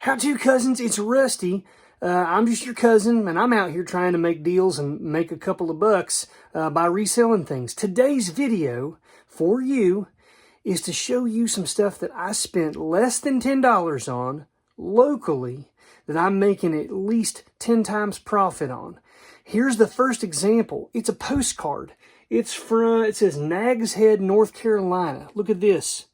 How to, cousins? It's Rusty. I'm just your cousin, and I'm out here trying to make deals and make a couple of bucks by reselling things. Today's video for you is to show you some stuff that I spent less than $10 on locally that I'm making at least 10 times profit on. Here's the first example. It's a postcard. It says Nags Head, North Carolina. Look at this.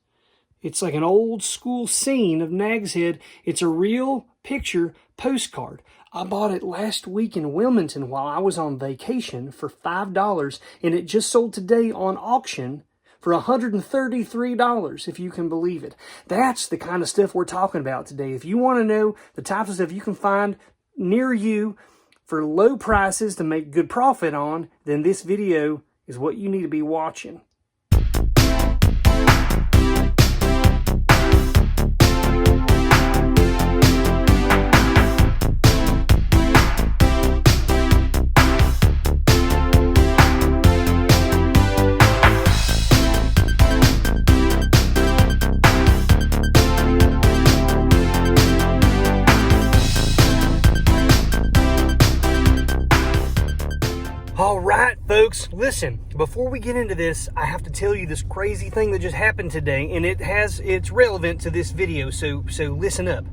It's like an old school scene of Nags Head. It's a real picture postcard. I bought it last week in Wilmington while I was on vacation for $5, and it just sold today on auction for $133, if you can believe it. That's the kind of stuff we're talking about today. If you want to know the types of stuff you can find near you for low prices to make good profit on, then this video is what you need to be watching. All right, folks, listen, before we get into this, I have to tell you this crazy thing that just happened today, and it's relevant to this video, so listen up.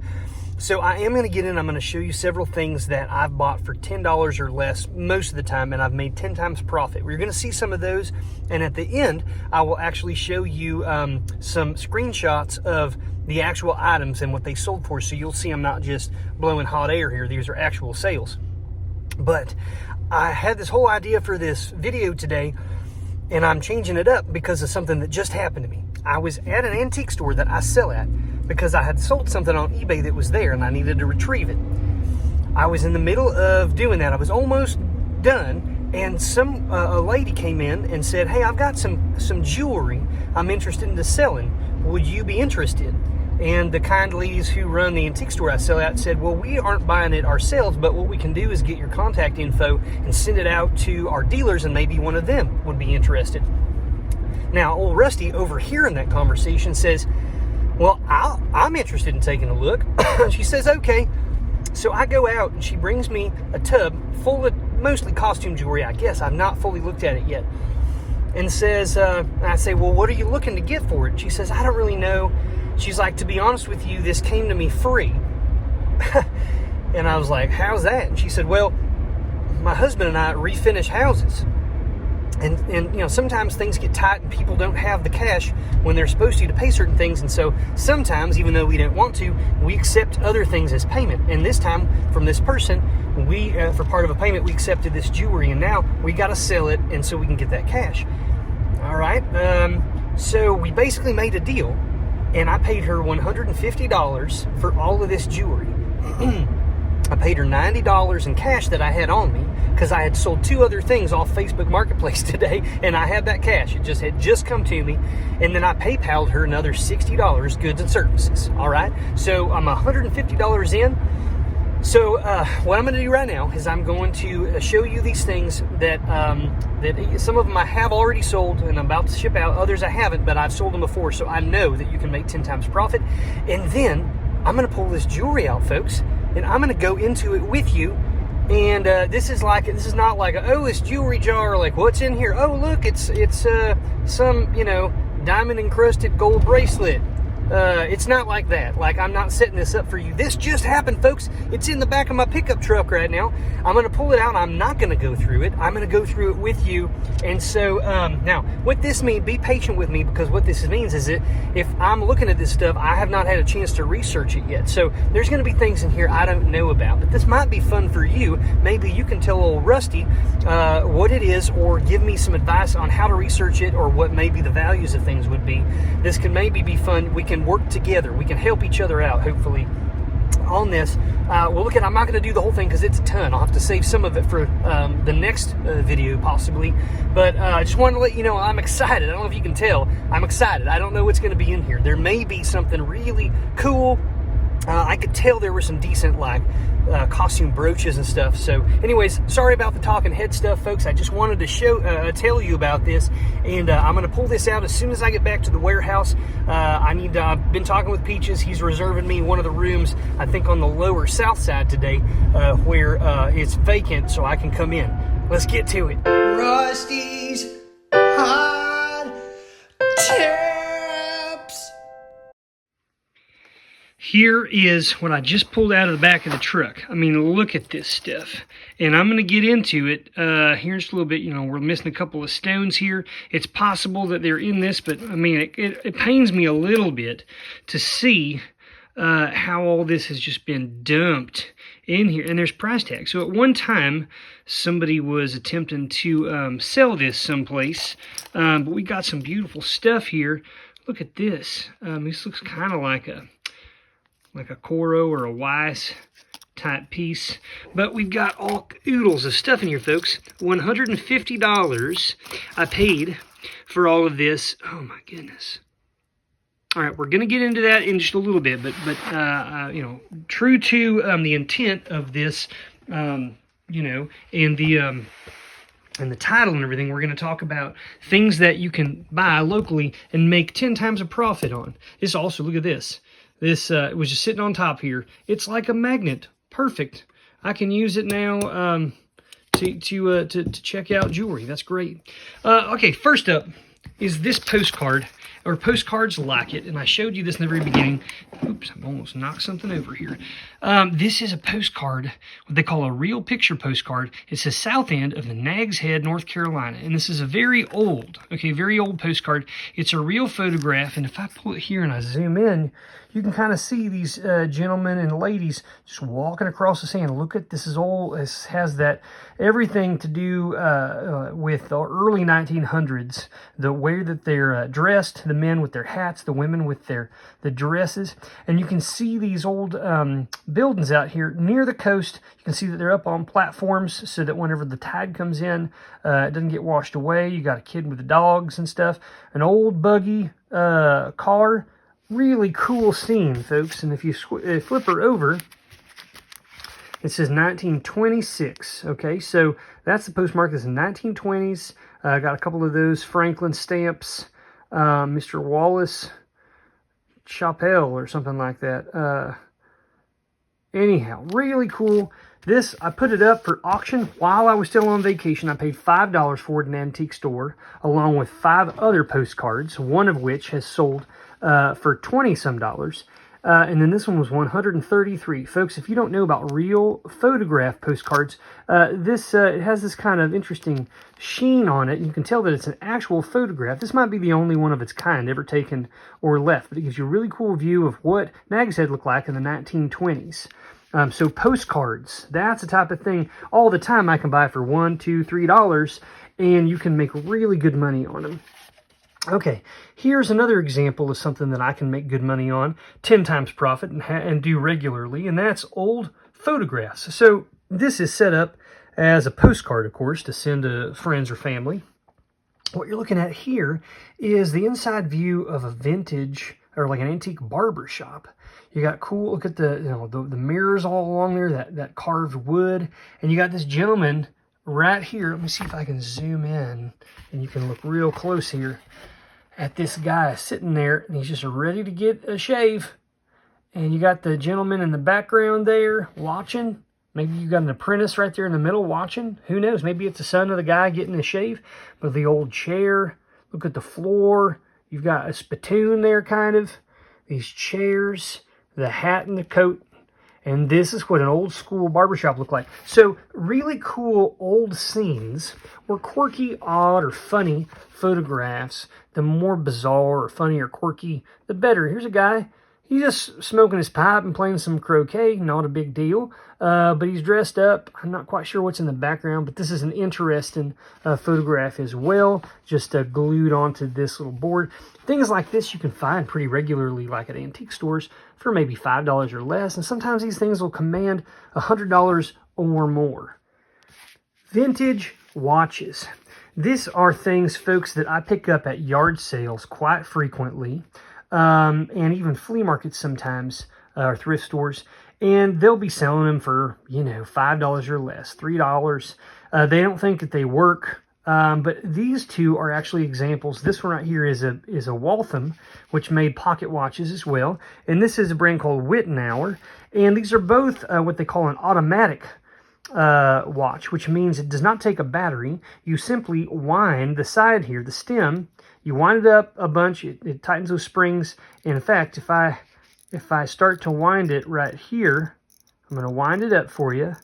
So I am going to get in, I'm going to show you several things that I've bought for $10 or less most of the time, and I've made 10 times profit. We're going to see some of those, and at the end, I will actually show you some screenshots of the actual items and what they sold for, so you'll see I'm not just blowing hot air here. These are actual sales. But I had this whole idea for this video today, and I'm changing it up because of something that just happened to me. I was at an antique store that I sell at because I had sold something on eBay that was there and I needed to retrieve it. I was in the middle of doing that. I was almost done, and a lady came in and said, "Hey, I've got some jewelry I'm interested in selling. Would you be interested?" And the kind ladies who run the antique store I sell at said, "Well, we aren't buying it ourselves, but what we can do is get your contact info and send it out to our dealers, and maybe one of them would be interested." Now, old Rusty overhearing that conversation says, "Well, I'm interested in taking a look." She says, "Okay." So I go out, and she brings me a tub full of mostly costume jewelry, I guess. I've not fully looked at it yet. And says, I say, "Well, what are you looking to get for it?" And she says, "I don't really know." She's like, "To be honest with you, this came to me free." And I was like, "How's that?" And she said, "Well, my husband and I refinish houses. And you know, sometimes things get tight and people don't have the cash when they're supposed to pay certain things. And so sometimes, even though we don't want to, we accept other things as payment. And this time, from this person, we, for part of a payment, we accepted this jewelry. And now we got to sell it, and so we can get that cash." All right. So we basically made a deal. And I paid her $150 for all of this jewelry. I paid her $90 in cash that I had on me because I had sold 2 other things off Facebook Marketplace today, and I had that cash. It had just come to me. And then I PayPal'd her another $60 goods and services. All right? So I'm $150 in. So what I'm going to do right now is I'm going to show you these things that some of them I have already sold and I'm about to ship out. Others I haven't, but I've sold them before, so I know that you can make 10 times profit. And then I'm going to pull this jewelry out, folks, and I'm going to go into it with you. And this is not like this jewelry jar. Like, what's in here? Oh, look, it's some diamond encrusted gold bracelet. It's not like that. Like, I'm not setting this up for you. This just happened, folks. It's in the back of my pickup truck right now. I'm going to pull it out. I'm not going to go through it. I'm going to go through it with you. And so, now, what this means, be patient with me, because what this means is that if I'm looking at this stuff, I have not had a chance to research it yet. So, there's going to be things in here I don't know about. But this might be fun for you. Maybe you can tell old Rusty what it is, or give me some advice on how to research it, or what maybe the values of things would be. This can maybe be fun. We can work together. We can help each other out, hopefully, on this. Well, look, I'm not going to do the whole thing because it's a ton. I'll have to save some of it for the next video, possibly. But I just wanted to let you know I'm excited. I don't know if you can tell. I'm excited. I don't know what's going to be in here. There may be something really cool I could tell there were some decent like costume brooches and stuff. So anyways, sorry about the talking head stuff, folks. I just wanted to tell you about this, and I'm going to pull this out as soon as I get back to the warehouse. I've been talking with Peaches. He's reserving me one of the rooms, I think on the lower south side today, where it's vacant, so I can come in. Let's get to it. Rusty's Hot Tips. Here is what I just pulled out of the back of the truck. I mean, look at this stuff. And I'm going to get into it here in just a little bit. You know, we're missing a couple of stones here. It's possible that they're in this, but I mean, it pains me a little bit to see how all this has just been dumped in here. And there's price tags. So at one time, somebody was attempting to sell this someplace. But we got some beautiful stuff here. Look at this. This looks kind of like a Coro or a Weiss type piece, but we've got all oodles of stuff in here, folks. $150 I paid for all of this. Oh my goodness. All right, we're going to get into that in just a little bit, but you know, true to the intent of this, you know, and the title and everything, we're going to talk about things that you can buy locally and make 10 times a profit on. This also, look at this. This it was just sitting on top here. It's like a magnet. Perfect. I can use it now to check out jewelry. That's great. Okay, first up is this postcard, or postcards like it. And I showed you this in the very beginning. Oops, I almost knocked something over here. This is a postcard, what they call a real picture postcard. It's the south end of the Nags Head, North Carolina. And this is a very old postcard. It's a real photograph. And if I pull it here and I zoom in, you can kind of see these gentlemen and ladies just walking across the sand. Look at this. Is all this has that everything to do with the early 1900s. The way that they're dressed, the men with their hats, the women with the dresses, and you can see these old buildings out here near the coast. You can see that they're up on platforms so that whenever the tide comes in, it doesn't get washed away. You got a kid with the dogs and stuff. An old buggy car. Really cool scene, folks. And if you flip her over, it says 1926. Okay, so that's the postmark. This is 1920s. Got a couple of those Franklin stamps. Mr. Wallace Chappelle or something like that. Anyhow, really cool. This, I put it up for auction while I was still on vacation. I paid $5 for it in an antique store, along with 5 other postcards, one of which has sold for $20-some. And then this one was $133. Folks, if you don't know about real photograph postcards, it has this kind of interesting sheen on it. You can tell that it's an actual photograph. This might be the only one of its kind ever taken or left, but it gives you a really cool view of what Nags Head looked like in the 1920s. So postcards, that's the type of thing all the time I can buy for $1, $2, $3, and you can make really good money on them. Okay, here's another example of something that I can make good money on, 10 times profit, and do regularly, and that's old photographs. So this is set up as a postcard, of course, to send to friends or family. What you're looking at here is the inside view of a vintage, or like an antique barber shop. You got cool, look at the mirrors all along there, that carved wood, and you got this gentleman right here. Let me see if I can zoom in, and you can look real close here at this guy sitting there, and he's just ready to get a shave. And you got the gentleman in the background there watching. Maybe you got an apprentice right there in the middle watching. Who knows? Maybe it's the son of the guy getting a shave. But the old chair, look at the floor. You've got a spittoon there, kind of. These chairs, the hat and the coat. And this is what an old school barbershop looked like. So really cool old scenes, or quirky, odd, or funny photographs. The more bizarre or funny or quirky, the better. Here's a guy. He's just smoking his pipe and playing some croquet. Not a big deal. But he's dressed up. I'm not quite sure what's in the background, but this is an interesting photograph as well. Just glued onto this little board. Things like this you can find pretty regularly, like at antique stores, for maybe $5 or less. And sometimes these things will command $100 or more. Vintage watches. These are things, folks, that I pick up at yard sales quite frequently. And even flea markets sometimes. or thrift stores, and they'll be selling them for, you know, $5 or less, $3. They don't think that they work. But these two are actually examples. This one right here is a Waltham, which made pocket watches as well. And this is a brand called Wittenauer. And these are both what they call an automatic watch, which means it does not take a battery. You simply wind the side here, the stem, you wind it up a bunch, it tightens those springs. And in fact, if I start to wind it right here, I'm going to wind it up for you.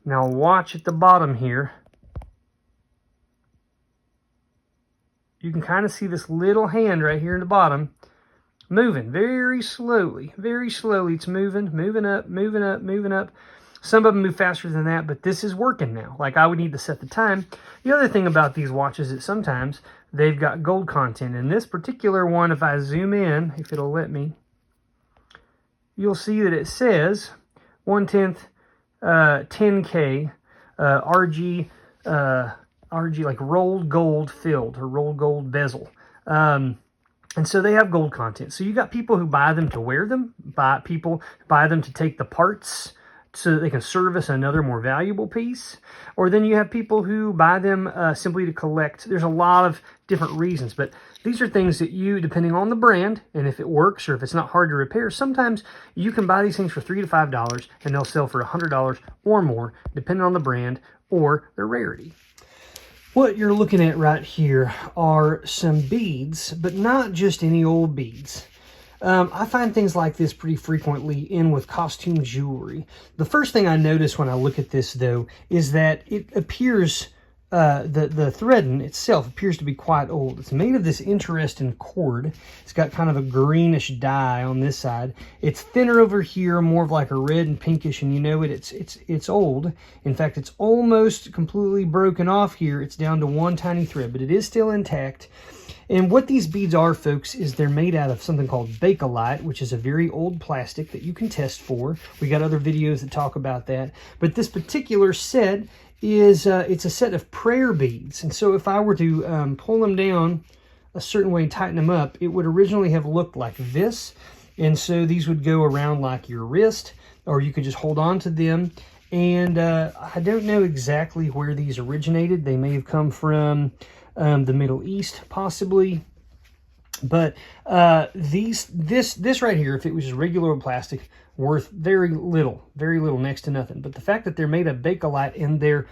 Now watch at the bottom here. You can kind of see this little hand right here in the bottom moving very slowly. Very slowly. It's moving up, moving up, moving up. Some of them move faster than that, but this is working now. Like, I would need to set the time. The other thing about these watches is sometimes they've got gold content. In this particular one, if I zoom in, if it'll let me, you'll see that it says 1/10 10K RG like rolled gold filled or rolled gold bezel. And so they have gold content. So you got people who buy them to wear them, people buy them to take the parts so that they can service another more valuable piece. Or then you have people who buy them simply to collect. There's a lot of different reasons, but these are things that you, depending on the brand, and if it works or if it's not hard to repair, sometimes you can buy these things for $3 to $5 and they'll sell for $100 or more, depending on the brand or their rarity. What you're looking at right here are some beads, but not just any old beads. I find things like this pretty frequently in with costume jewelry. The first thing I notice when I look at this, though, is that it appears, the threading itself appears to be quite old. It's made of this interesting cord. It's got kind of a greenish dye on this side. It's thinner over here, more of like a red and pinkish, and you know it's old. In fact, it's almost completely broken off here. It's down to one tiny thread, but it is still intact. And what these beads are, folks, is they're made out of something called Bakelite, which is a very old plastic that you can test for. We got other videos that talk about that. But this particular set is it's a set of prayer beads. And so if I were to pull them down a certain way and tighten them up, it would originally have looked like this. And so these would go around like your wrist, or you could just hold on to them. And I don't know exactly where these originated. They may have come from the Middle East, possibly. But this right here, if it was just regular old plastic, worth very little, next to nothing. But the fact that they're made of Bakelite and they're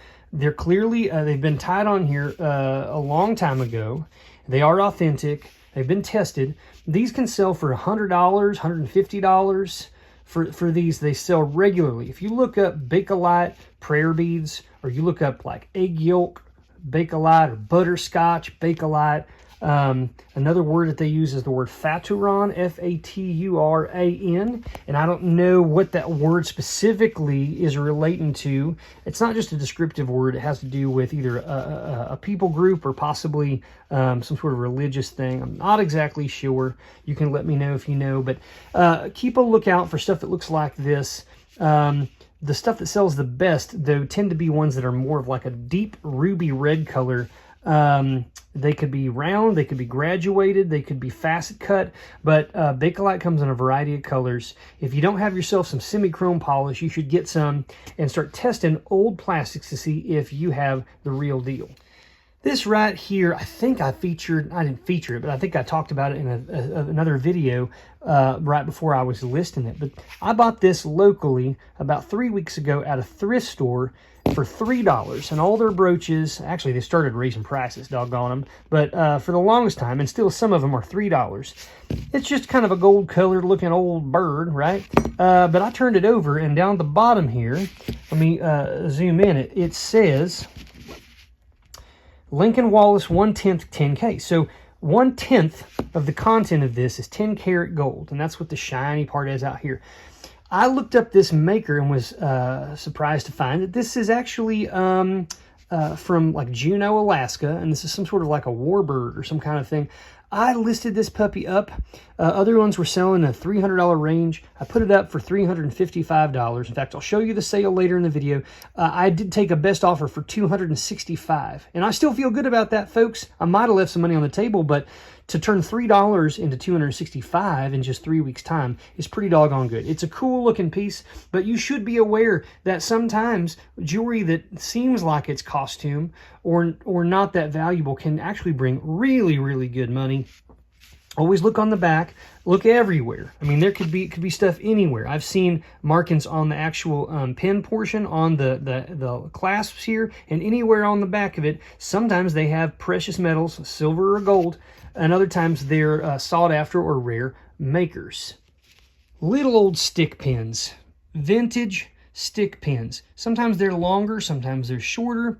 clearly, they've been tied on here a long time ago. They are authentic. They've been tested. These can sell for $100, $150 for these. They sell regularly. If you look up Bakelite prayer beads, or you look up like egg yolk Bakelite or butterscotch Bakelite, another word that they use is the word Faturan, F-A-T-U-R-A-N, and I don't know what that word specifically is relating to. It's not just a descriptive word. It has to do with either a people group or possibly some sort of religious thing. I'm not exactly sure. You can let me know if you know, but keep a lookout for stuff that looks like this. The stuff that sells the best, though, tend to be ones that are more of like a deep ruby red color. They could be round, they could be graduated, they could be facet cut, but Bakelite comes in a variety of colors. If you don't have yourself some semi-chrome polish, you should get some and start testing old plastics to see if you have the real deal. This right here, I think I didn't feature it, but I think I talked about it in another video right before I was listing it. But I bought this locally about 3 weeks ago at a thrift store for $3. And all their brooches, actually they started raising prices, doggone them, but for the longest time, and still some of them are $3. It's just kind of a gold colored looking old bird, right? But I turned it over, and down at the bottom here, let me zoom in, it says Lincoln Wallace 1/10 10K. So 1/10 of the content of this is 10 karat gold, and that's what the shiny part is out here. I looked up this maker and was surprised to find that this is actually from like Juneau, Alaska, and this is some sort of like a warbird or some kind of thing. I listed this puppy up. Other ones were selling in a $300 range. I put it up for $355. In fact, I'll show you the sale later in the video. I did take a best offer for $265, and I still feel good about that, folks. I might have left some money on the table, but to turn $3 into $265 in just 3 weeks' time is pretty doggone good. It's a cool looking piece, but you should be aware that sometimes jewelry that seems like it's costume or not that valuable can actually bring really, really good money. Always look on the back. Look everywhere. I mean, it could be stuff anywhere. I've seen markings on the actual pin portion, on the clasps here, and anywhere on the back of it. Sometimes they have precious metals, silver or gold, and other times they're sought after or rare makers. Little old stick pins, vintage stick pins. Sometimes they're longer, sometimes they're shorter,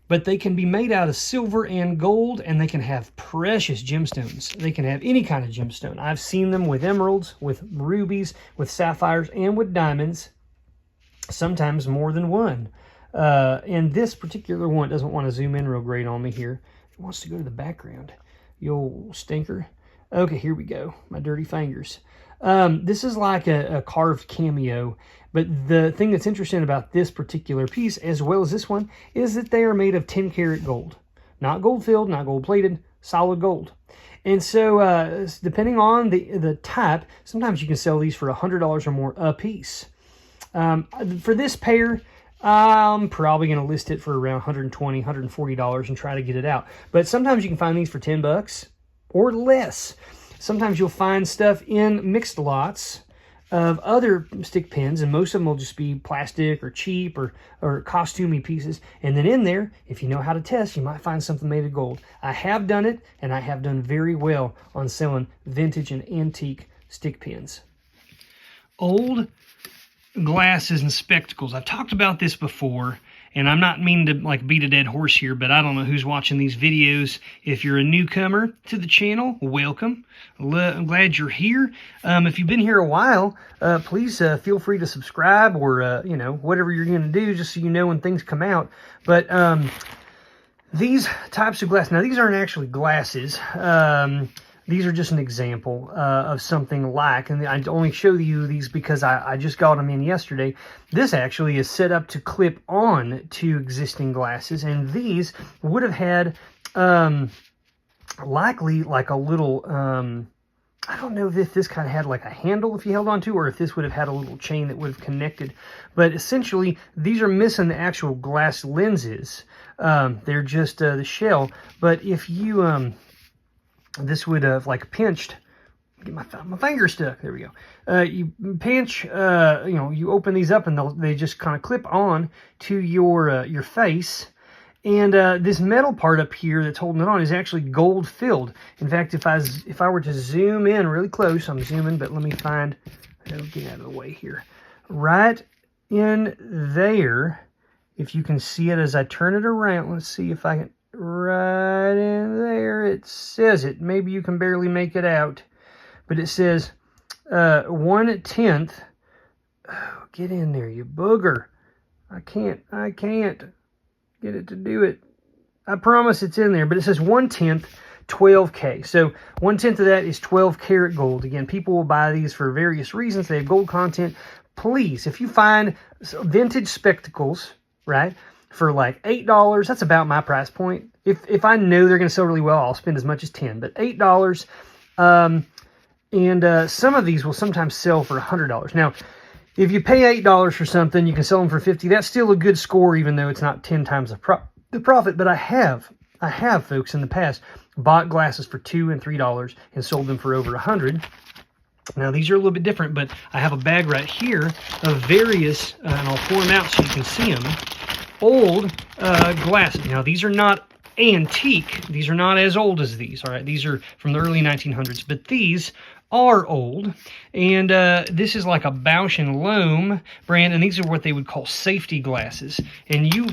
but they can be made out of silver and gold, and they can have precious gemstones. They can have any kind of gemstone. I've seen them with emeralds, with rubies, with sapphires, and with diamonds, sometimes more than one. And this particular one doesn't want to zoom in real great on me here. It wants to go to the background. You old stinker. Okay, here we go. My dirty fingers. This is like a carved cameo, but the thing that's interesting about this particular piece, as well as this one, is that they are made of 10 karat gold. Not gold filled, not gold plated, solid gold. And so depending on the type, sometimes you can sell these for $100 or more a piece. For this pair, I'm probably going to list it for around $120, $140 and try to get it out. But sometimes you can find these for $10 or less. Sometimes you'll find stuff in mixed lots of other stick pins, and most of them will just be plastic or cheap or costumey pieces. And then in there, if you know how to test, you might find something made of gold. I have done it, and I have done very well on selling vintage and antique stick pins. Old glasses and spectacles. I've talked about this before, and I'm not meaning to like beat a dead horse here, but I don't know who's watching these videos. If you're a newcomer to the channel, welcome. I'm glad you're here. If you've been here a while, please feel free to subscribe or, you know, whatever you're going to do, just so you know when things come out. But these types of glass, now these aren't actually glasses. These are just an example of something like, and I only show you these because I just got them in yesterday. This actually is set up to clip on to existing glasses, and these would have had likely like a little, I don't know if this kind of had like a handle if you held on to, or if this would have had a little chain that would have connected. But essentially, these are missing the actual glass lenses. They're just the shell. But if you... this would have like pinched, get my finger stuck, there we go. You pinch, you know, you open these up and they just kind of clip on to your face. And this metal part up here that's holding it on is actually gold filled. In fact, if I were to zoom in really close, I'm zooming, but let me find, I'll get out of the way here. Right in there, if you can see it as I turn it around, let's see if I can, right in there, it says it. Maybe you can barely make it out, but it says 1/10. Oh, get in there, you booger. I can't get it to do it. I promise it's in there, but it says 1/10 12K. So 1/10 of that is 12 karat gold. Again, people will buy these for various reasons. They have gold content. Please, if you find vintage spectacles, right, for like $8, that's about my price point. If I know they're going to sell really well, I'll spend as much as $10. But $8, and some of these will sometimes sell for $100. Now, if you pay $8 for something, you can sell them for $50. That's still a good score, even though it's not 10 times the profit. But I have, folks, in the past bought glasses for $2 and $3 and sold them for over $100. Now, these are a little bit different, but I have a bag right here of various, and I'll pour them out so you can see them, old glasses. Now, these are not antique. These are not as old as these, all right? These are from the early 1900s, but these are old, and this is like a Bausch & Lomb brand, and these are what they would call safety glasses. And you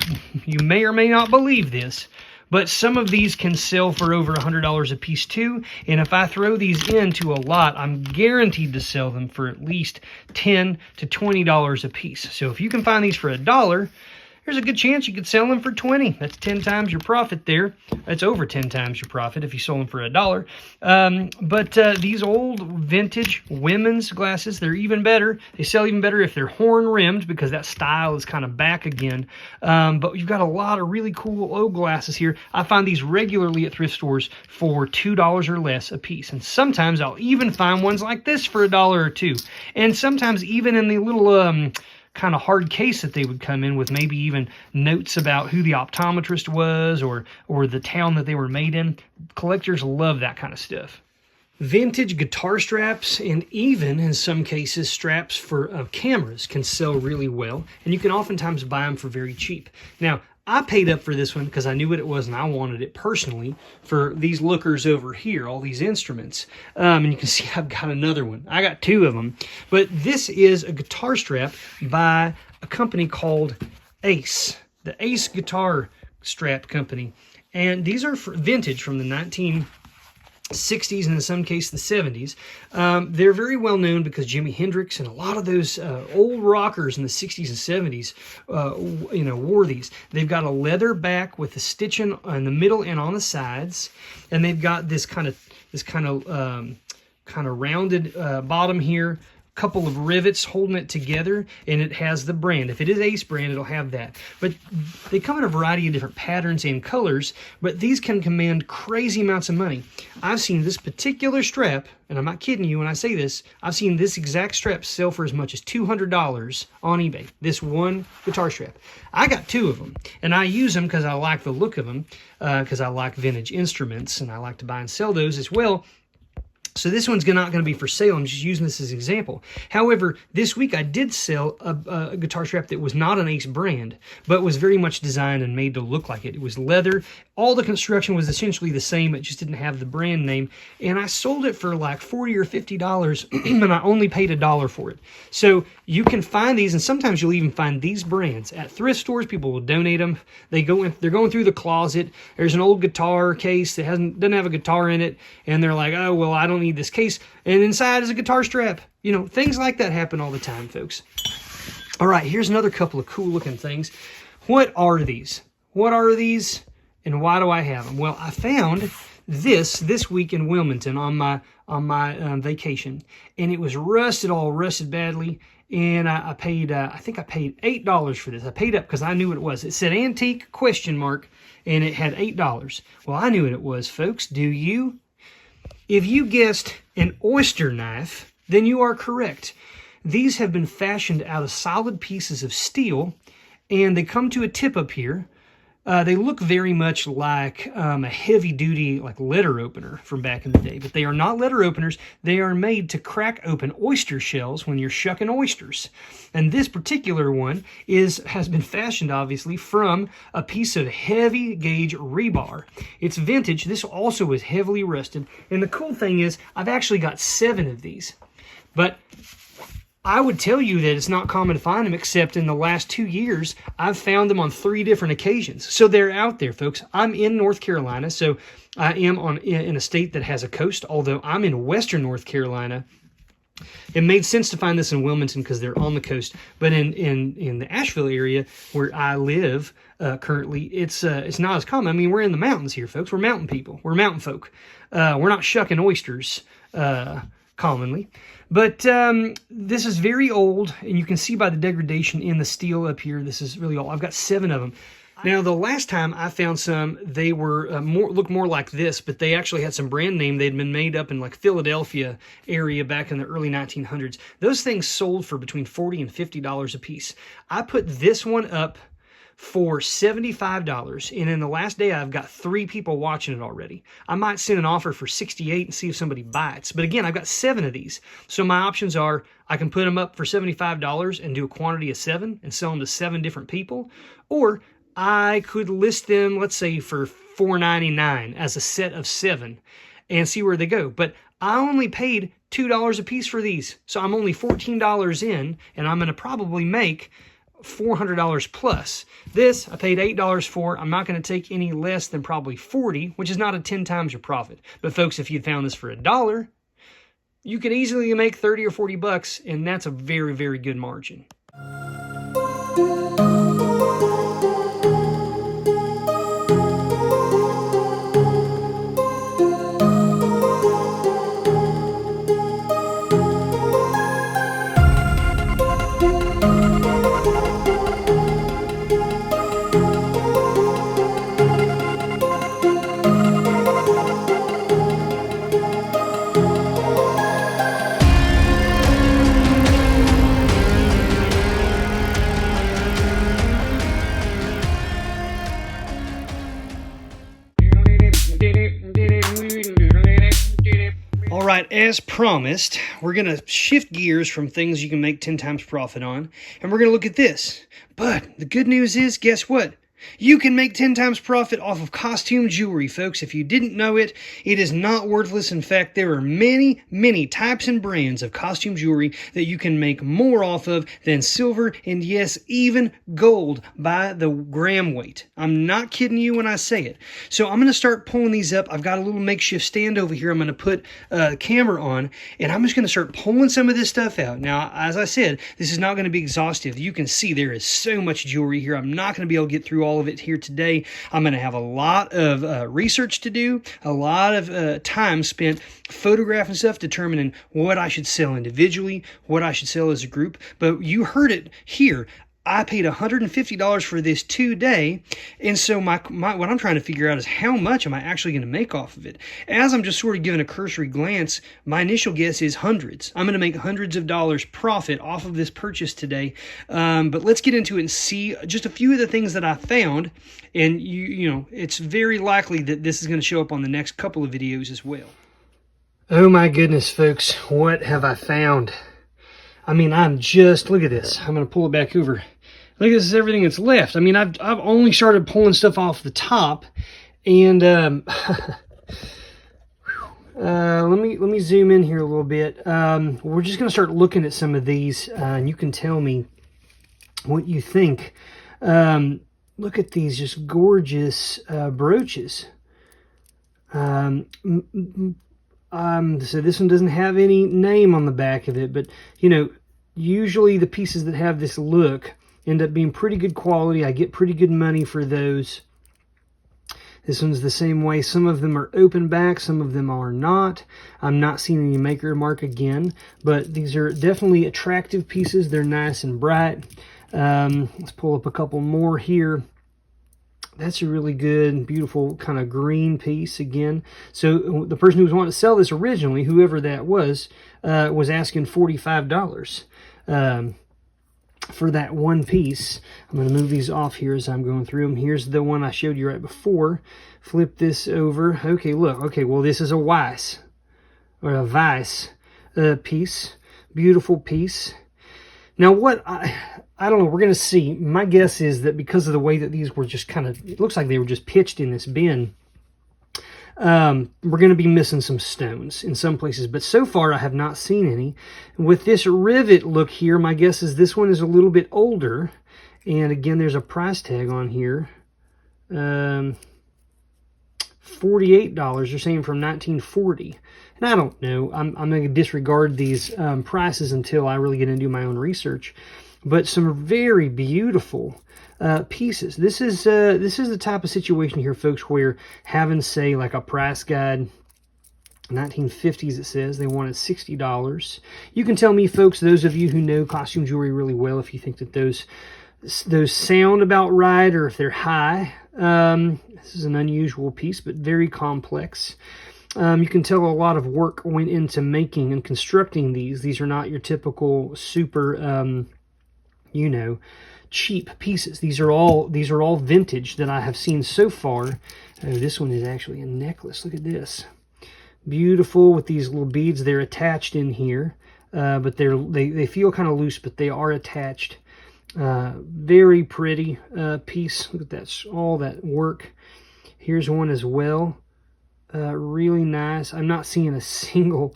may or may not believe this, but some of these can sell for over $100 a piece too, and if I throw these into a lot, I'm guaranteed to sell them for at least $10 to $20 a piece. So if you can find these for $1, there's a good chance you could sell them for 20. That's 10 times your profit there. That's over 10 times your profit if you sold them for $1. But these old vintage women's glasses, they're even better. They sell even better if they're horn rimmed, because that style is kind of back again. But you've got a lot of really cool old glasses here. I find these regularly at thrift stores for $2 or less a piece. And sometimes I'll even find ones like this for $1 or $2. And sometimes even in the little kind of hard case that they would come in with, maybe even notes about who the optometrist was or the town that they were made in. Collectors love that kind of stuff. Vintage guitar straps, and even in some cases straps for cameras, can sell really well, and you can oftentimes buy them for very cheap. Now, I paid up for this one because I knew what it was and I wanted it personally for these lookers over here, all these instruments. And you can see I've got another one. I got 2 of them. But this is a guitar strap by a company called Ace, the Ace Guitar Strap Company. And these are vintage from the 1960s and in some cases the 70s. They're very well known because Jimi Hendrix and a lot of those old rockers in the 60s and 70s wore these. They've got a leather back with a stitching in the middle and on the sides, and they've got this kind of rounded bottom here, couple of rivets holding it together, and it has the brand. If it is Ace brand, it'll have that. But they come in a variety of different patterns and colors, but these can command crazy amounts of money. I've seen this particular strap, and I'm not kidding you when I say this, I've seen this exact strap sell for as much as $200 on eBay. This one guitar strap. I got 2 of them, and I use them because I like the look of them, because I like vintage instruments, and I like to buy and sell those as well. So this one's not going to be for sale. I'm just using this as an example. However, this week I did sell a guitar strap that was not an Ace brand, but was very much designed and made to look like it. It was leather. All the construction was essentially the same. It just didn't have the brand name. And I sold it for like $40 or $50, and I only paid $1 for it. So you can find these, and sometimes you'll even find these brands at thrift stores. People will donate them. They're going through the closet. There's an old guitar case that doesn't have a guitar in it, and they're like, oh, well, I don't need this case, and inside is a guitar strap. You know, things like that happen all the time, folks. All right, here's another couple of cool looking things. What are these? What are these, and why do I have them? Well, I found this week in Wilmington on my vacation, and it was rusted badly, and I paid I think I paid $8 for this. I paid up because I knew what it was. It said antique ? And it had $8. Well, I knew what it was, folks. Do you? If you guessed an oyster knife, then you are correct. These have been fashioned out of solid pieces of steel, and they come to a tip up here. They look very much like a heavy-duty letter opener from back in the day, but they are not letter openers. They are made to crack open oyster shells when you're shucking oysters. And this particular one has been fashioned, obviously, from a piece of heavy-gauge rebar. It's vintage. This also is heavily rusted. And the cool thing is, I've actually got 7 of these. But I would tell you that it's not common to find them, except in the last 2 years, I've found them on 3 different occasions. So they're out there, folks. I'm in North Carolina, so I am in a state that has a coast, although I'm in western North Carolina. It made sense to find this in Wilmington because they're on the coast, but in the Asheville area where I live currently, it's not as common. I mean, we're in the mountains here, folks. We're mountain people. We're mountain folk. We're not shucking oysters commonly. But this is very old, and you can see by the degradation in the steel up here, this is really old. I've got 7 of them. Now, the last time I found some, they were look more like this, but they actually had some brand name. They'd been made up in Philadelphia area back in the early 1900s. Those things sold for between $40 and $50 a piece. I put this one up for $75, and in the last day I've got 3 people watching it already. I might send an offer for $68 and see if somebody bites, but again, I've got 7 of these, so my options are I can put them up for $75 and do a quantity of 7 and sell them to 7 different people, or I could list them, let's say, for $4.99 as a set of 7 and see where they go. But I only paid $2 a piece for these, so I'm only $14 in, and I'm going to probably make $400 plus. This I paid $8 for. I'm not going to take any less than probably $40, which is not a 10 times your profit. But folks, if you found this for $1, you could easily make 30 or 40 bucks, and that's a very, very good margin. right, as promised, we're going to shift gears from things you can make 10 times profit on, and we're going to look at this. But the good news is, guess what? You can make 10 times profit off of costume jewelry, folks. If you didn't know it, it is not worthless. In fact, there are many, many types and brands of costume jewelry that you can make more off of than silver and, yes, even gold by the gram weight. I'm not kidding you when I say it. So I'm going to start pulling these up. I've got a little makeshift stand over here I'm going to put a camera on, and I'm just going to start pulling some of this stuff out. Now, as I said, this is not going to be exhaustive. You can see there is so much jewelry here. I'm not going to be able to get through all of it here today. I'm going to have a lot of research to do, a lot of time spent photographing stuff, determining what I should sell individually, what I should sell as a group. But you heard it here. I paid $150 for this today, and so what I'm trying to figure out is how much am I actually going to make off of it. As I'm just sort of giving a cursory glance, my initial guess is hundreds. I'm going to make hundreds of dollars profit off of this purchase today, but let's get into it and see just a few of the things that I found, and you know, it's very likely that this is going to show up on the next couple of videos as well. Oh my goodness, folks, what have I found? I mean, look at this. I'm going to pull it back over. Look, this is everything that's left. I mean, I've only started pulling stuff off the top, and let me zoom in here a little bit. We're just going to start looking at some of these, and you can tell me what you think. Look at these just gorgeous brooches. So this one doesn't have any name on the back of it, but you know, usually the pieces that have this look end up being pretty good quality. I get pretty good money for those. This one's the same way. Some of them are open back, some of them are not. I'm not seeing any maker mark again, but these are definitely attractive pieces. They're nice and bright. Let's pull up a couple more here. That's a really good, beautiful kind of green piece again. So the person who was wanting to sell this originally, whoever that was asking $45 for that one piece. I'm going to move these off here as I'm going through them. Here's the one I showed you right before. Flip this over. Okay, look. Okay, well, this is a Weiss or a Weiss piece. Beautiful piece. Now, what I don't know. We're going to see. My guess is that because of the way that these were just kind of, it looks like they were just pitched in this bin, we're going to be missing some stones in some places. But so far, I have not seen any. With this rivet look here, my guess is this one is a little bit older. And again, there's a price tag on here. $48. They're saying from 1940. And I don't know. I'm going to disregard these prices until I really get into my own research. But some very beautiful pieces. This is the type of situation here, folks, where having, say, like a price guide, 1950s it says, they wanted $60. You can tell me, folks, those of you who know costume jewelry really well, if you think that those sound about right or if they're high. This is an unusual piece, but very complex. You can tell a lot of work went into making and constructing these. These are not your typical super you know, cheap pieces. These are all vintage that I have seen so far. This one is actually a necklace. Look at this. Beautiful with these little beads. They're attached in here, but they feel kind of loose, but they are attached. Very pretty piece. Look at that, all that work. Here's one as well. Really nice. I'm not seeing a single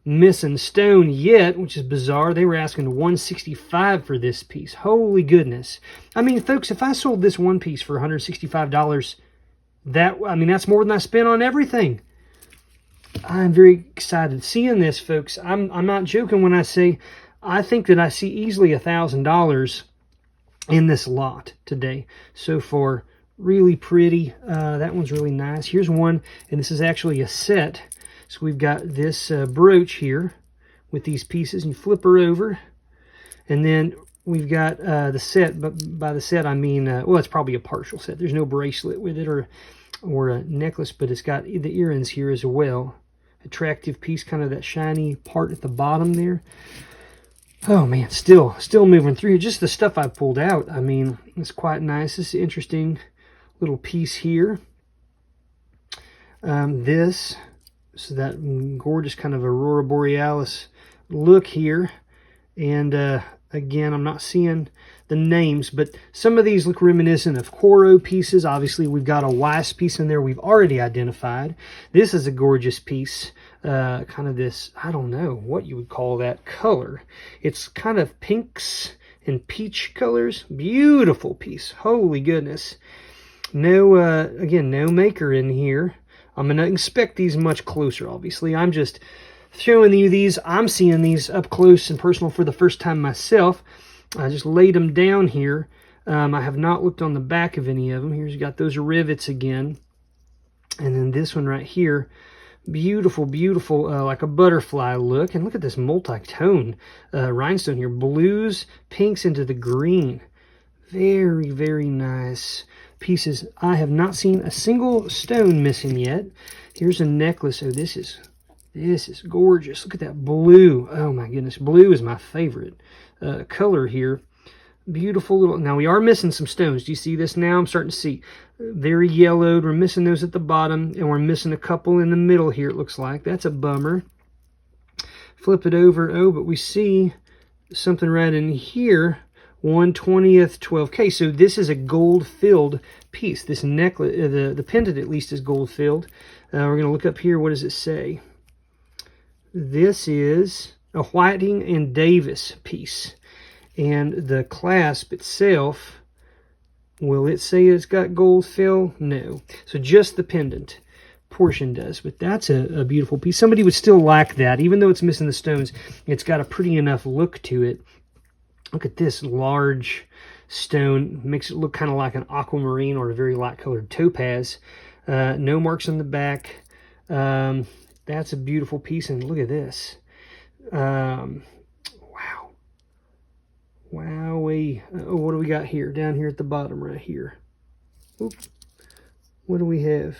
missing stone yet, which is bizarre. They were asking $165 for this piece. Holy goodness. I mean, folks, if I sold this one piece for $165, that's more than I spent on everything. I'm very excited seeing this, folks. I'm not joking when I say I think that I see easily $1,000 in this lot today so far. Really pretty. That one's really nice. Here's one, and this is actually a set. So we've got this brooch here with these pieces, and you flip her over, and then we've got the set. But by the set, I mean, well, it's probably a partial set. There's no bracelet with it or a necklace, but it's got the earrings here as well. Attractive piece, kind of that shiny part at the bottom there. Oh man, still moving through. Just the stuff I pulled out, I mean, it's quite nice. This is an interesting little piece here. This So that gorgeous kind of Aurora Borealis look here. And again, I'm not seeing the names, but some of these look reminiscent of Coro pieces. Obviously, we've got a Weiss piece in there we've already identified. This is a gorgeous piece. Kind of this, I don't know what you would call that color. It's kind of pinks and peach colors. Beautiful piece. Holy goodness. No, again, no maker in here. I'm going to inspect these much closer, obviously. I'm just showing you these. I'm seeing these up close and personal for the first time myself. I just laid them down here. I have not looked on the back of any of them. Here's got those rivets again. And then this one right here. Beautiful, beautiful, like a butterfly look. And look at this multi-tone rhinestone here. Blues, pinks into the green. Very, very nice pieces. I have not seen a single stone missing yet. Here's a necklace. Oh, this is gorgeous. Look at that blue. Oh my goodness, blue is my favorite color here. Beautiful little. Now we are missing some stones. Do you see this now? I'm starting to see very yellowed. We're missing those at the bottom, and we're missing a couple in the middle here. It looks like that's a bummer. Flip it over. Oh, but we see something right in here. 1/20th 12K. So this is a gold filled piece. This necklace, the pendant at least is gold filled. We're going to look up here. What does it say? This is a Whiting and Davis piece. And the clasp itself, will it say it's got gold fill? No. So just the pendant portion does. But that's a beautiful piece. Somebody would still like that. Even though it's missing the stones, it's got a pretty enough look to it. Look at this large stone. Makes it look kind of like an aquamarine or a very light colored topaz. No marks on the back. That's a beautiful piece. And look at this. Wow. Wowee. Oh, what do we got here? Down here at the bottom right here. Oop. What do we have?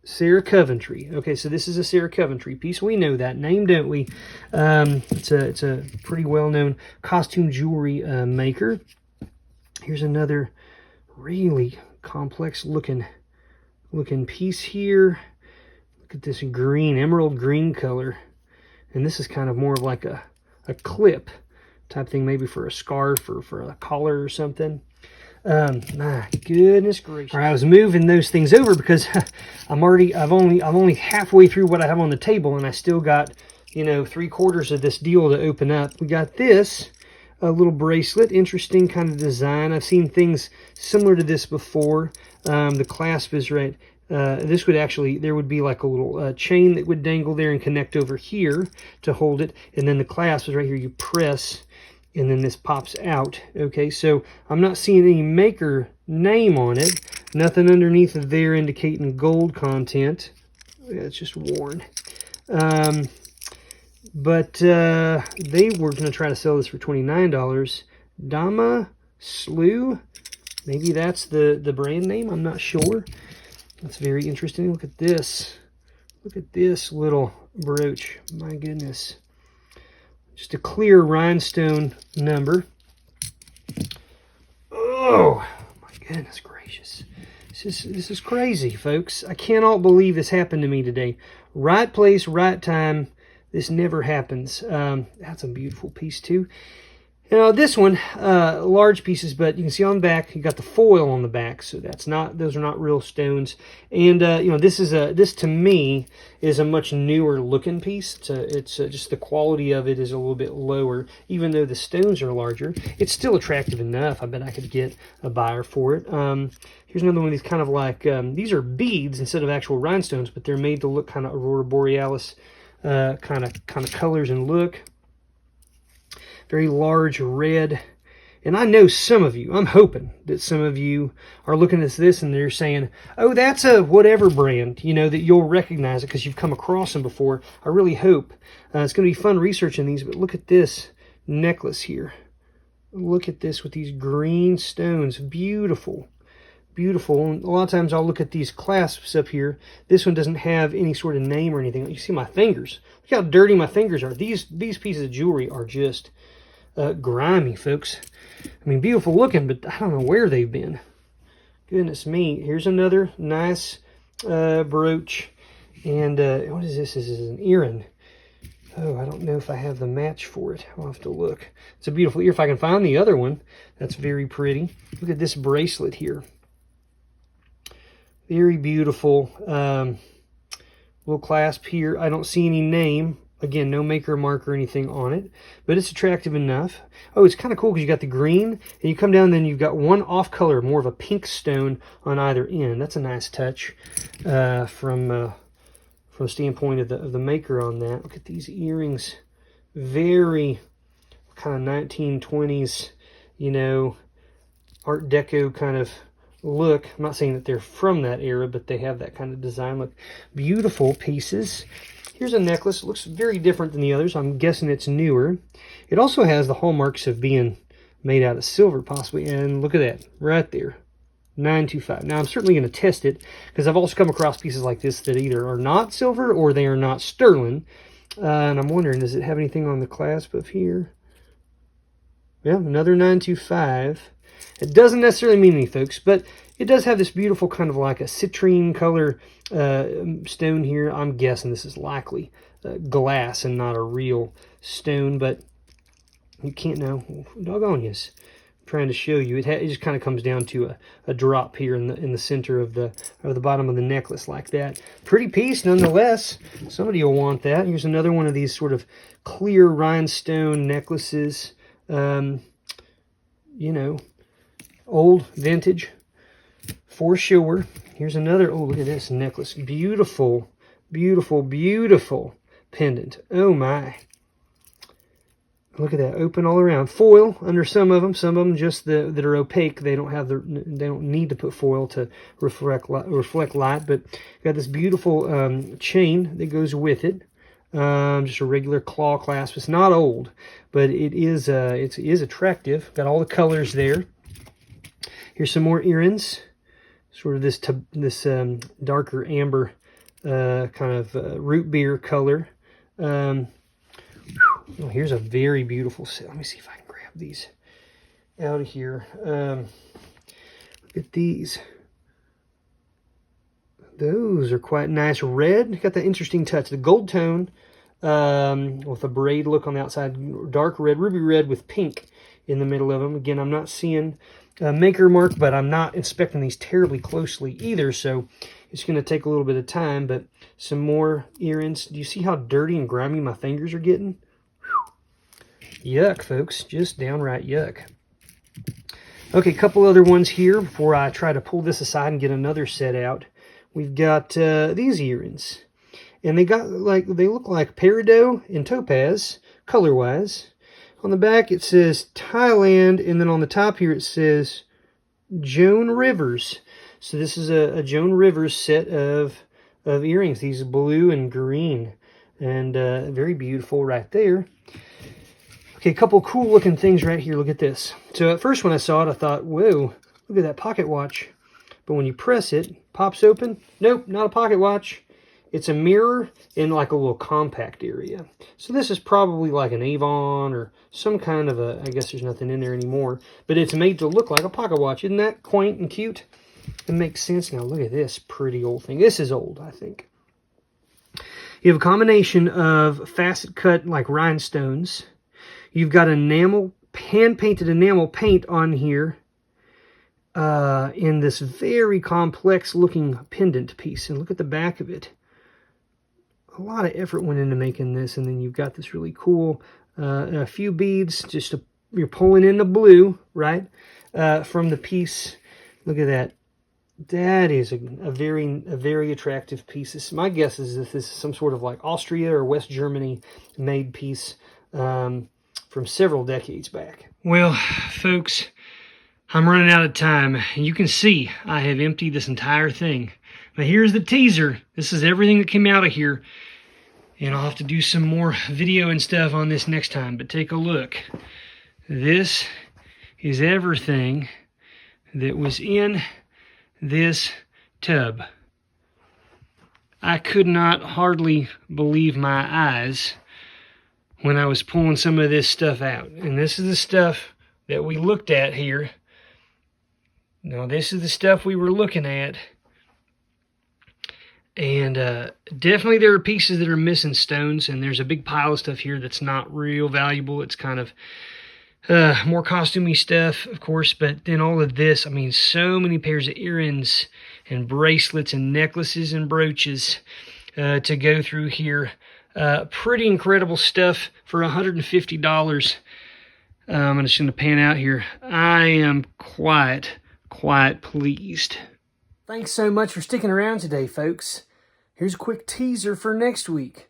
Sarah Coventry. Okay, so this is a Sarah Coventry piece. We know that name, don't we? It's a pretty well-known costume jewelry maker. Here's another really complex looking piece here. Look at this green, emerald green color. And this is kind of more of like a clip type thing, maybe for a scarf or for a collar or something. My goodness gracious. All right, I was moving those things over because I'm only halfway through what I have on the table, and I still got, 3/4 of this deal to open up. We got this, a little bracelet, interesting kind of design. I've seen things similar to this before. The clasp is right. This would actually, there would be like a little chain that would dangle there and connect over here to hold it, and then the clasp is right here. You press, and then this pops out. Okay, so I'm not seeing any maker name on it. Nothing underneath there indicating gold content. Yeah, it's just worn. But they were going to try to sell this for $29. Dama Slew. Maybe that's the brand name. I'm not sure. That's very interesting. Look at this. Look at this little brooch. My goodness. Just a clear rhinestone number. Oh, my goodness gracious. This is crazy, folks. I cannot believe this happened to me today. Right place, right time. This never happens. That's a beautiful piece, too. This one, large pieces, but you can see on the back, you got the foil on the back, so those are not real stones. And this to me is a much newer looking piece. It's just the quality of it is a little bit lower, even though the stones are larger. It's still attractive enough. I bet I could get a buyer for it. Here's another one of these kind of like these are beads instead of actual rhinestones, but they're made to look kind of Aurora Borealis kind of colors and look. Very large red. And I know some of you, I'm hoping that some of you are looking at this and they're saying, oh, that's a whatever brand, that you'll recognize it because you've come across them before. I really hope. It's going to be fun researching these, but look at this necklace here. Look at this with these green stones. Beautiful. Beautiful. And a lot of times I'll look at these clasps up here. This one doesn't have any sort of name or anything. You see my fingers. Look how dirty my fingers are. These pieces of jewelry are just grimy, folks. I mean, beautiful looking, but I don't know where they've been. Goodness me. Here's another nice brooch. And what is this? This is an earring. Oh, I don't know if I have the match for it. I'll have to look. It's a beautiful ear. If I can find the other one, that's very pretty. Look at this bracelet here. Very beautiful. Little clasp here. I don't see any name. Again, no maker mark or anything on it, but it's attractive enough. Oh, it's kind of cool because you got the green, and you come down, then you've got one off color, more of a pink stone on either end. That's a nice touch from the standpoint of the maker on that. Look at these earrings. Very kind of 1920s, you know, Art Deco kind of look. I'm not saying that they're from that era, but they have that kind of design look. Beautiful pieces. Here's a necklace. It looks very different than the others. I'm guessing it's newer. It also has the hallmarks of being made out of silver, possibly. And look at that, right there, 925. Now, I'm certainly going to test it, because I've also come across pieces like this that either are not silver or they are not sterling. And I'm wondering, does it have anything on the clasp of here? Yeah, another 925. It doesn't necessarily mean anything, folks, but it does have this beautiful kind of like a citrine color stone here. I'm guessing this is likely glass and not a real stone, but you can't know. Doggone yes. I'm trying to show you. It just kind of comes down to a drop here in the center of the bottom of the necklace like that. Pretty piece nonetheless. Somebody will want that. Here's another one of these sort of clear rhinestone necklaces. You know, old vintage for sure. Here's another. Oh, look at this necklace. Beautiful, beautiful, beautiful pendant. Oh my. Look at that, open all around. Foil under some of them just that are opaque. They don't need to put foil to reflect light. But got this beautiful chain that goes with it. Just a regular claw clasp. It's not old, but it is attractive. Got all the colors there. Here's some more earrings. Sort of this darker amber kind of root beer color. Oh, here's a very beautiful set. Let me see if I can grab these out of here. Look at these. Those are quite nice. Red, got that interesting touch. The gold tone with a braid look on the outside. Dark red, ruby red with pink in the middle of them. Again, I'm not seeing a maker mark, but I'm not inspecting these terribly closely either, so it's going to take a little bit of time. But some more earrings. Do you see how dirty and grimy my fingers are getting? Yuck, folks. Just downright yuck. Okay, a couple other ones here before I try to pull this aside and get another set out. We've got these earrings. And they look like peridot and topaz, color-wise. On the back it says Thailand, and then on the top here it says Joan Rivers. So this is a Joan Rivers set of earrings. These blue and green. And very beautiful right there. Okay, a couple cool looking things right here. Look at this. So at first when I saw it, I thought, whoa, look at that pocket watch. But when you press it, pops open. Nope, not a pocket watch. It's a mirror in like a little compact area. So this is probably like an Avon or some kind of I guess there's nothing in there anymore. But it's made to look like a pocket watch. Isn't that quaint and cute? It makes sense. Now look at this pretty old thing. This is old, I think. You have a combination of facet cut like rhinestones. You've got hand-painted enamel paint on here in this very complex-looking pendant piece. And look at the back of it. A lot of effort went into making this. And then you've got this really cool, a few beads. You're pulling in the blue, right, from the piece. Look at that. That is a very attractive piece. My guess is that this is some sort of like Austria or West Germany made piece. From several decades back. Well, folks, I'm running out of time. You can see I have emptied this entire thing. Now here's the teaser. This is everything that came out of here. And I'll have to do some more video and stuff on this next time. But take a look. This is everything that was in this tub. I could not hardly believe my eyes when I was pulling some of this stuff out. And this is the stuff that we looked at here. Now this is the stuff we were looking at. And definitely there are pieces that are missing stones, and there's a big pile of stuff here that's not real valuable. It's kind of more costumey stuff, of course, but then all of this, I mean, so many pairs of earrings and bracelets and necklaces and brooches to go through here. Pretty incredible stuff for $150. I'm just going to pan out here. I am quite pleased. Thanks so much for sticking around today, folks. Here's a quick teaser for next week.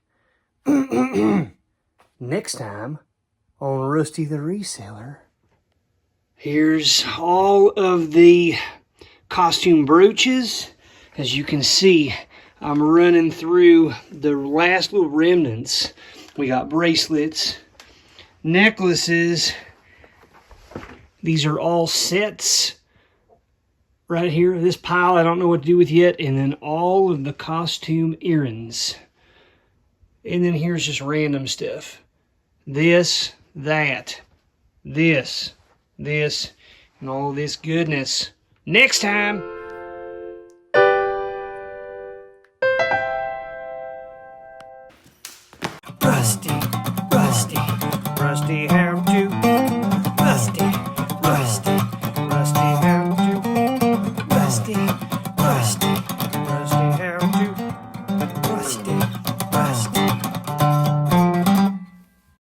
Next time on Rusty the Reseller. Here's all of the costume brooches. As you can see, I'm running through the last little remnants. We got bracelets, necklaces. These are all sets right here. This pile I don't know what to do with yet. And then all of the costume earrings. And then here's just random stuff. This, that, this, and all this goodness. Next time. Rusty, Rusty, Rusty, how